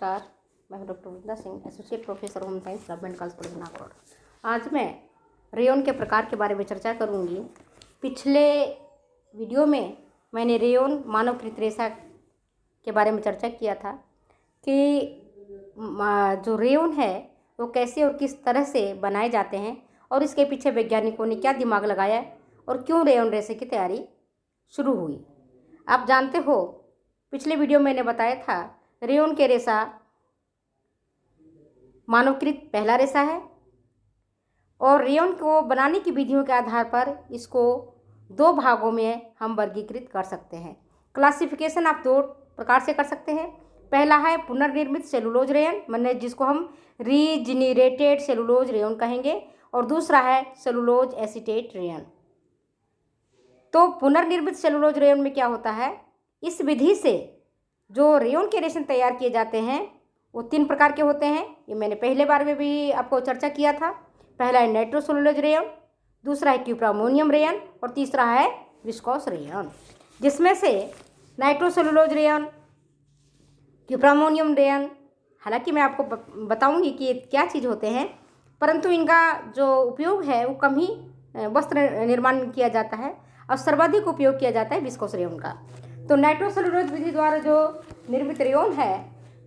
नमस्कार, मैं doctor Vrinda Singh, associate professor home science government college Nagaur. आज मैं रेयॉन के प्रकार के बारे में चर्चा करूंगी। पिछले वीडियो में मैंने रेयॉन मानवकृत रेशा के बारे में चर्चा किया था कि जो रेयॉन है वो कैसे और किस तरह से बनाए जाते हैं और इसके पीछे वैज्ञानिकों ने क्या दिमाग लगाया और क्यों रेयॉन रेशे की तैयारी शुरू हुई। आप जानते हो, पिछले वीडियो में मैंने बताया था रेयॉन के रेशा मानवकृत पहला रेशा है और रेयॉन को बनाने की विधियों के आधार पर इसको दो भागों में हम वर्गीकृत कर सकते हैं। क्लासिफिकेशन आप दो प्रकार से कर सकते हैं। पहला है पुनर्निर्मित सेलुलोज रेयॉन, माने जिसको हम रीजेनरेटेड सेलुलोज रेयॉन कहेंगे, और दूसरा है सेलुलोज एसीटेट रेयॉन। तो पुनर्निर्मित सेलुलोज रेयॉन में क्या होता है, इस विधि से जो रेयॉन के रेशे तैयार किए जाते हैं वो तीन प्रकार के होते हैं। ये मैंने पहले बार में भी आपको चर्चा किया था। पहला है नाइट्रोसेलुलोज रेयॉन, दूसरा है क्यूप्रामोनियम रेयॉन और तीसरा है विस्कोस रेयॉन। जिसमें से नाइट्रोसेलुलोज रेयॉन, क्यूप्रामोनियम रेयॉन, हालांकि मैं आपको बताऊंगी कि ये क्या चीज़ होते हैं, परंतु इनका जो उपयोग है वो कम ही वस्त्र निर्माण में किया जाता है और सर्वाधिक उपयोग किया जाता है विस्कोस रेयॉन का। तो नाइट्रोसेलुलोज विधि द्वारा जो निर्मित रेयॉन है,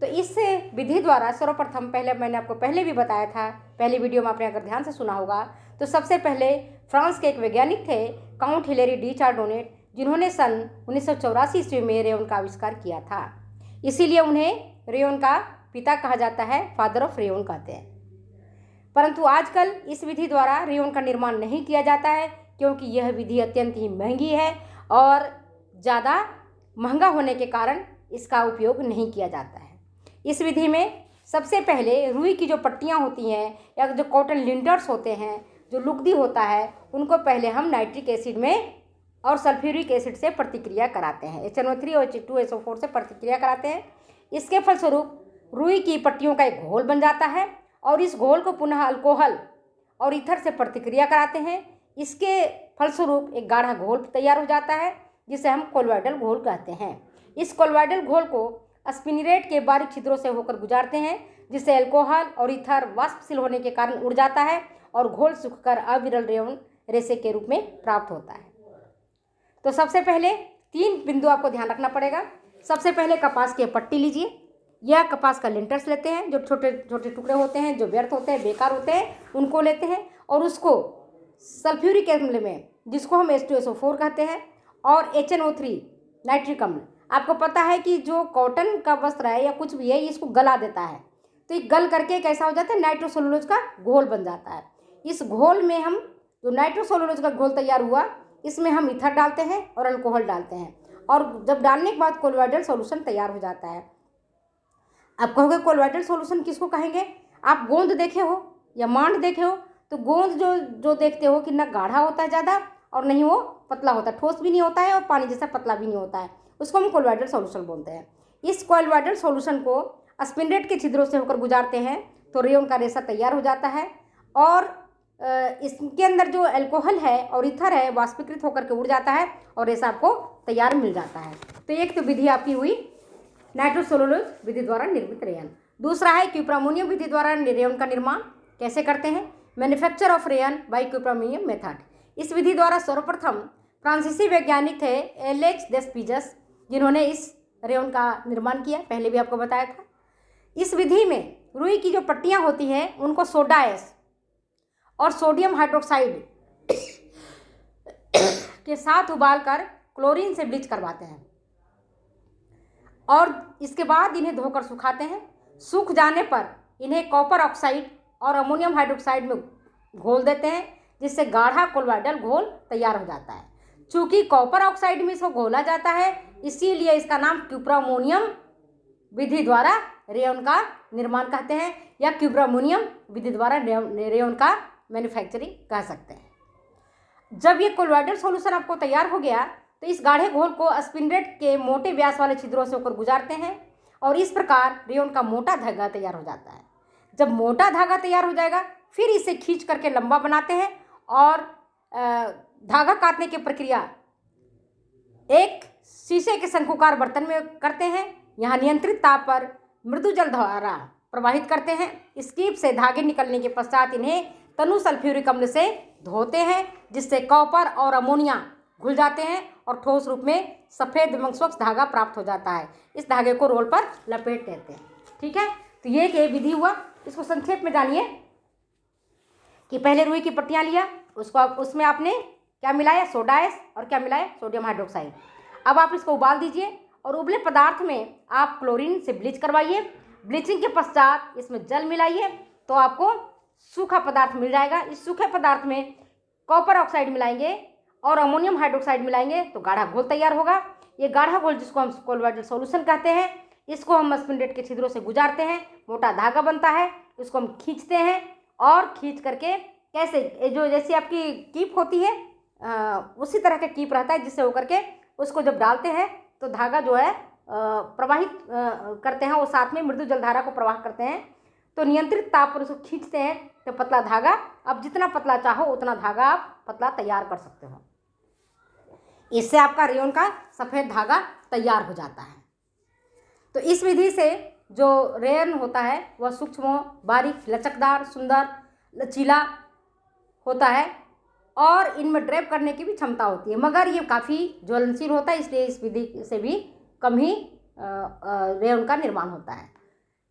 तो इस विधि द्वारा सर्वप्रथम, पहले मैंने आपको पहले भी बताया था, पहली वीडियो में आपने अगर ध्यान से सुना होगा, तो सबसे पहले फ्रांस के एक वैज्ञानिक थे काउंट हिलेरी डी चार्डोनेट, जिन्होंने सन 1984 ईस्वी में रेयॉन का आविष्कार किया था। इसीलिए उन्हें रेयॉन का पिता कहा जाता है, फादर ऑफ रेयॉन कहते हैं। परंतु आजकल इस विधि द्वारा रेयॉन का निर्माण नहीं किया जाता है क्योंकि यह विधि अत्यंत ही महंगी है और ज़्यादा महंगा होने के कारण इसका उपयोग नहीं किया जाता है। इस विधि में सबसे पहले रुई की जो पट्टियाँ होती हैं या जो कॉटन लिंटर्स होते हैं, जो लुगदी होता है, उनको पहले हम नाइट्रिक एसिड में और सल्फ्यूरिक एसिड से प्रतिक्रिया कराते हैं, HNO3 और H2SO4 से प्रतिक्रिया कराते हैं। इसके फलस्वरूप रुई की पट्टियों का एक घोल बन जाता है और इस घोल को पुनः अल्कोहल और ईथर से प्रतिक्रिया कराते हैं। इसके फलस्वरूप एक गाढ़ा घोल तैयार हो जाता है जिसे हम कोलॉइडल घोल कहते हैं। इस कोलॉइडल घोल को स्पिनरेट के बारीक छिद्रों से होकर गुजारते हैं, जिससे अल्कोहल और ईथर वाष्पशील होने के कारण उड़ जाता है और घोल सूखकर अविरल रेयॉन रेशे के रूप में प्राप्त होता है। तो सबसे पहले तीन बिंदु आपको ध्यान रखना पड़ेगा। सबसे पहले कपास की पट्टी लीजिए, यह कपास का लिंटर्स लेते हैं, जो छोटे छोटे टुकड़े होते हैं, जो व्यर्थ होते हैं, बेकार होते हैं, उनको लेते हैं और उसको सल्फ्यूरिक अम्ल में, जिसको हम H2SO4 कहते हैं, और HNO3 नाइट्रिक अम्ल। आपको पता है कि जो कॉटन का वस्त्र है या कुछ भी है, इसको गला देता है, तो ये गल करके कैसा हो जाता है, नाइट्रोसेलुलोज का घोल बन जाता है। इस घोल में हम जो नाइट्रोसेलुलोज का घोल तैयार हुआ, इसमें हम ईथर डालते हैं और अल्कोहल डालते हैं, और जब डालने के बाद कोलॉइडल सॉल्यूशन तैयार हो जाता है। आप कहोगे कोलॉइडल सॉल्यूशन किसको कहेंगे? आप गोंद देखे हो या मांड देखे हो, तो गोंद जो देखते हो कि ना गाढ़ा होता है ज़्यादा और नहीं वो पतला होता है, ठोस भी नहीं होता है और पानी जैसा पतला भी नहीं होता है, उसको हम कोलॉइडल सॉल्यूशन बोलते हैं। इस कोलॉइडल सॉल्यूशन को स्पिनरेट के छिद्रों से होकर गुजारते हैं तो रेयॉन का रेशा तैयार हो जाता है और इसके अंदर जो अल्कोहल है और ईथर है वाष्पीकृत होकर के उड़ जाता है और रेशा आपको तैयार मिल जाता है। तो एक तो विधि आपकी हुई नाइट्रोसेलुलोज विधि द्वारा निर्मित रेयॉन। दूसरा है क्यूप्रामोनियम विधि द्वारा रेयॉन का निर्माण कैसे करते हैं, manufacture of rayon by cuprammonium method. इस विधि द्वारा सर्वप्रथम फ्रांसीसी वैज्ञानिक थे एलेक्स डेस्पिजस, जिन्होंने इस रेयॉन का निर्माण किया, पहले भी आपको बताया था। इस विधि में रुई की जो पट्टियाँ होती हैं उनको सोडा एस और सोडियम हाइड्रोक्साइड के साथ उबालकर क्लोरीन से ब्लीच करवाते हैं और इसके बाद इन्हें धोकर सुखाते हैं। सूख जाने पर इन्हें कॉपर ऑक्साइड और अमोनियम हाइड्रोक्साइड में घोल देते हैं, जिससे गाढ़ा कोलॉइडल घोल तैयार हो जाता है। चूँकि कॉपर ऑक्साइड में इसको घोला जाता है, इसीलिए इसका नाम क्यूप्रामोनियम विधि द्वारा रेयॉन का निर्माण कहते हैं या क्यूप्रामोनियम विधि द्वारा रेयॉन का मैन्युफैक्चरिंग कह सकते हैं। जब ये कोलॉइडल सॉल्यूशन आपको तैयार हो गया तो इस गाढ़े घोल को स्पिनरेट के मोटे व्यास वाले छिद्रों से होकर गुजारते हैं और इस प्रकार रेयॉन का मोटा धागा तैयार हो जाता है। जब मोटा धागा तैयार हो जाएगा फिर इसे खींच करके लंबा बनाते हैं और धागा काटने की प्रक्रिया एक शीशे के शंकुकार बर्तन में करते हैं। यहाँ नियंत्रित ताप पर मृदु जल धारा प्रवाहित करते हैं। इस कीप से धागे निकलने के पश्चात इन्हें तनु सल्फ्यूरिक अम्ल से धोते हैं, जिससे कॉपर और अमोनिया घुल जाते हैं और ठोस रूप में सफ़ेद एवं स्वच्छ धागा प्राप्त हो जाता है। इस धागे को रोल पर लपेट देते हैं। ठीक है, तो ये एक विधि हुआ। इसको संक्षेप में जानिए कि पहले रुई की पट्टियाँ लिया, उसमें आपने क्या मिलाया, सोडा एस, और क्या मिलाया, सोडियम हाइड्रोक्साइड। अब आप इसको उबाल दीजिए और उबले पदार्थ में आप क्लोरीन से ब्लीच करवाइए। ब्लीचिंग के पश्चात इसमें जल मिलाइए तो आपको सूखा पदार्थ मिल जाएगा। इस सूखे पदार्थ में कॉपर ऑक्साइड मिलाएंगे और अमोनियम हाइड्रोक्साइड मिलाएंगे तो गाढ़ा घोल तैयार होगा। ये गाढ़ा घोल, जिसको हम कोलवाइडल सॉल्यूशन कहते हैं, इसको हम स्पिंडलेट के छिद्रों से गुजारते हैं, मोटा धागा बनता है, इसको हम खींचते हैं और खींच करके कैसे, जो जैसी आपकी कीप होती है उसी तरह का कीप रहता है, जिससे होकर के उसको जब डालते हैं तो धागा जो है प्रवाहित करते हैं, वो साथ में मृदु जलधारा को प्रवाह करते हैं। तो नियंत्रित ताप पर उसको खींचते हैं तो पतला धागा, अब जितना पतला चाहो उतना धागा आप पतला तैयार कर सकते हो। इससे आपका रेयॉन का सफ़ेद धागा तैयार हो जाता है। तो इस विधि से जो रेयन होता है वह सूक्ष्म, बारीक, लचकदार, सुंदर, लचीला होता है और इनमें ड्रैप करने की भी क्षमता होती है, मगर ये काफ़ी ज्वलनशील होता है, इसलिए इस विधि से भी कम ही रेयन का निर्माण होता है।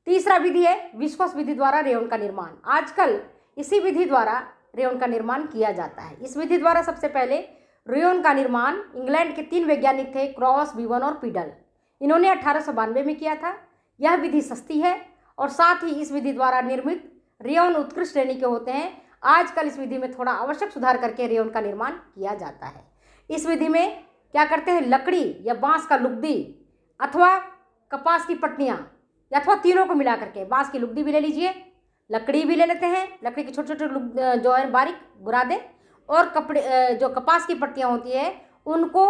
तीसरा विधि है विस्कोस विधि द्वारा रेयन का निर्माण। आजकल इसी विधि द्वारा रेयन का निर्माण किया जाता है। इस विधि द्वारा सबसे पहले रेयन का निर्माण इंग्लैंड के 3 वैज्ञानिक थे, क्रॉस, बीवन और पीडल। इन्होंने 1892 में किया था। यह विधि सस्ती है और साथ ही इस विधि द्वारा निर्मित रेयन उत्कृष्ट श्रेणी के होते हैं। आजकल इस विधि में थोड़ा आवश्यक सुधार करके रेयन का निर्माण किया जाता है। इस विधि में क्या करते हैं, लकड़ी या बांस का लुगदी अथवा कपास की पट्टियाँ अथवा तीनों को मिला करके, बांस की लुगदी भी ले लीजिए, लकड़ी भी ले लेते हैं, लकड़ी के छोटे छोटे जो है बारीक बुरादे, और कपड़े जो कपास की पट्टियाँ होती है उनको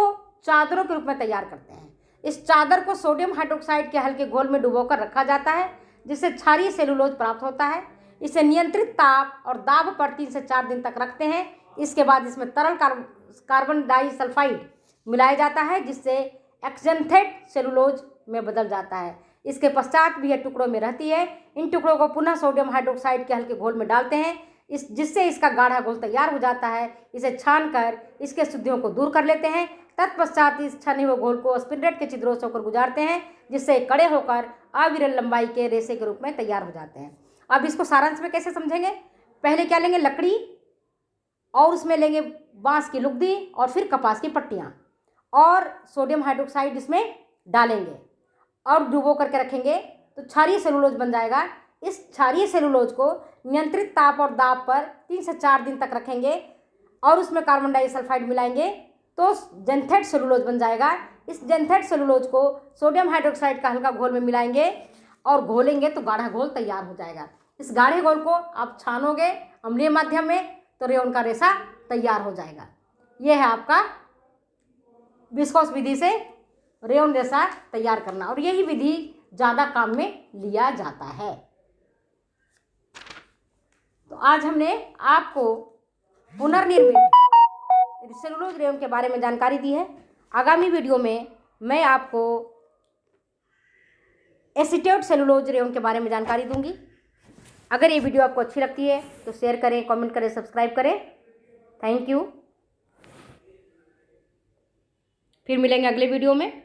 चादरों के रूप में तैयार करते हैं। इस चादर को सोडियम हाइड्रोक्साइड के हल्के घोल में डुबोकर रखा जाता है, जिससे क्षारीय सेलुलोज प्राप्त होता है। इसे नियंत्रित ताप और दाब पर 3 से 4 दिन तक रखते हैं। इसके बाद इसमें तरल कार्बन डाइसल्फाइड मिलाया जाता है, जिससे एक्जेंथेट सेलुलोज में बदल जाता है। इसके पश्चात भी यह टुकड़ों में रहती है। इन टुकड़ों को पुनः सोडियम हाइड्रोक्साइड के हल्के घोल में डालते हैं, जिससे इसका गाढ़ा घोल तैयार हो जाता है। इसे छानकर इसके अशुद्धियों को दूर कर लेते हैं। तत्पश्चात इस छने हुए घोल को स्पिंडलेट के छिद्रों से होकर गुजारते हैं, जिससे कड़े होकर अविरल लंबाई के रेशे के रूप में तैयार हो जाते हैं। अब इसको सारांश में कैसे समझेंगे, पहले क्या लेंगे, लकड़ी, और उसमें लेंगे बांस की लुगदी और फिर कपास की पट्टियाँ और सोडियम हाइड्रोक्साइड इसमें डालेंगे और डुबो करके रखेंगे तो क्षारीय सेलुलोज बन जाएगा। इस क्षारीय सेलुलोज को नियंत्रित ताप और दाब पर 3 से 4 दिन तक रखेंगे और उसमें कार्बन डाइसल्फाइड मिलाएंगे तो जेंथेट सेलुलोज बन जाएगा। इस जेंथेट सेलुलोज को सोडियम हाइड्रोक्साइड का हल्का घोल में मिलाएंगे और घोलेंगे तो गाढ़ा घोल तैयार हो जाएगा। इस गाढ़े घोल को आप छानोगे अम्लीय माध्यम में तो रेयन का रेशा तैयार हो जाएगा। यह है आपका विस्कोस विधि से रेयन रेशा तैयार करना, और यही विधि ज़्यादा काम में लिया जाता है। तो आज हमने आपको पुनर्निर्मित सेलुलोज रेयन के बारे में जानकारी दी है। आगामी वीडियो में मैं आपको एसीटेट सेलुलोज रेयन के बारे में जानकारी दूंगी। अगर ये वीडियो आपको अच्छी लगती है तो शेयर करें, कमेंट करें, सब्सक्राइब करें। Thank you. फिर मिलेंगे अगले वीडियो में।